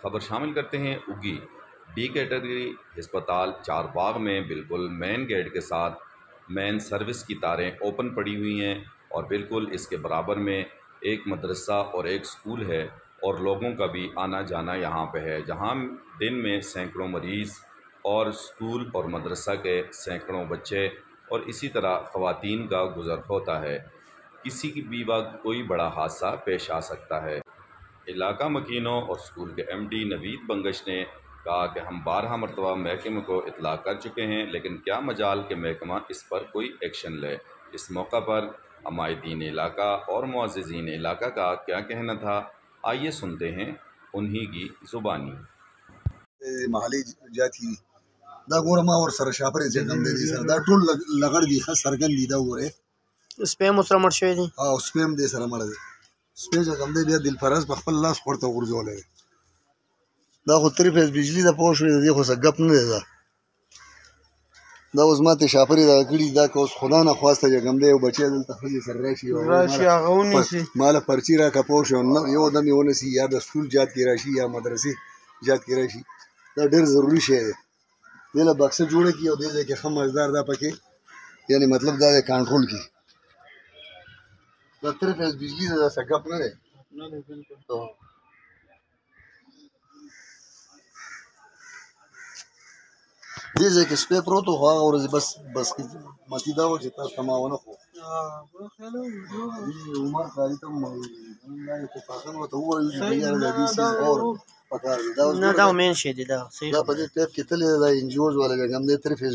خبر شامل کرتے ہیں اگی ڈی کیٹیگری ہسپتال چار باغ میں بالکل مین گیٹ کے ساتھ مین سروس کی تاریں اوپن پڑی ہوئی ہیں اور بالکل اس کے برابر میں ایک مدرسہ اور ایک سکول ہے اور لوگوں کا بھی آنا جانا یہاں پہ ہے، جہاں دن میں سینکڑوں مریض اور سکول اور مدرسہ کے سینکڑوں بچے اور اسی طرح خواتین کا گزر ہوتا ہے۔ کسی کی بھی وقت کوئی بڑا حادثہ پیش آ سکتا ہے۔ علاقہ مکینوں اور سکول کے ایم ڈی نوید بنگش نے کہا کہ ہم 12 مرتبہ محکمے کو اطلاع کر چکے ہیں، لیکن کیا مجال کہ محکمہ اس پر کوئی ایکشن لے۔ اس موقع پر عمائدین علاقہ اور معززین علاقہ کا کیا کہنا تھا، آئیے سنتے ہیں انہی کی زبانی۔ محلي جاتي دا ګوره ما ور سره شاپرې چې کوم دی سره دا ټول لغړ دي ښه څرګند دي دا ګوره سپیم سره مړ شوی دی او سپیم دې سره مړ دی سپی چې کوم دی بیا دلفراز په خپل لاس خورته غورځولی دی دا خو 3 فیز بجلي ده پوه شوې د دې خو څه ګپ نه دی دا اوس ما ته شاپرې دغه کړي دا که اوس خدا نه خواسته چې کوم دی یو بچی دلته ښځې سره راشي هغه ونیسي ما له پرچي راکړه پوه شو یو دم یې ونیسي یا د سکول جات کې راشي یا مدرسې جات کې راشي دا ډېر ضروري شی دی دې له بکسه جوړه کړي او دې ځای کې ښه مزدار دا پکې یعنې مطلب دا دی کنټرول کړي دا 3 فیز بجلي ده دا څه ګپ نه دی دې ځای کې سپی پروت و خو هغه ورځې بس متي دا وه چې تاسو ته ما ونه ښو عمر خالي ته هم اتفاقا ورته ووایو چې یاره د دې سیز غور پکار دی نه دا مین شی دی دا په دې ټیپ کې تللی دی دا انجیوز والا چې کوم دی 3 فیز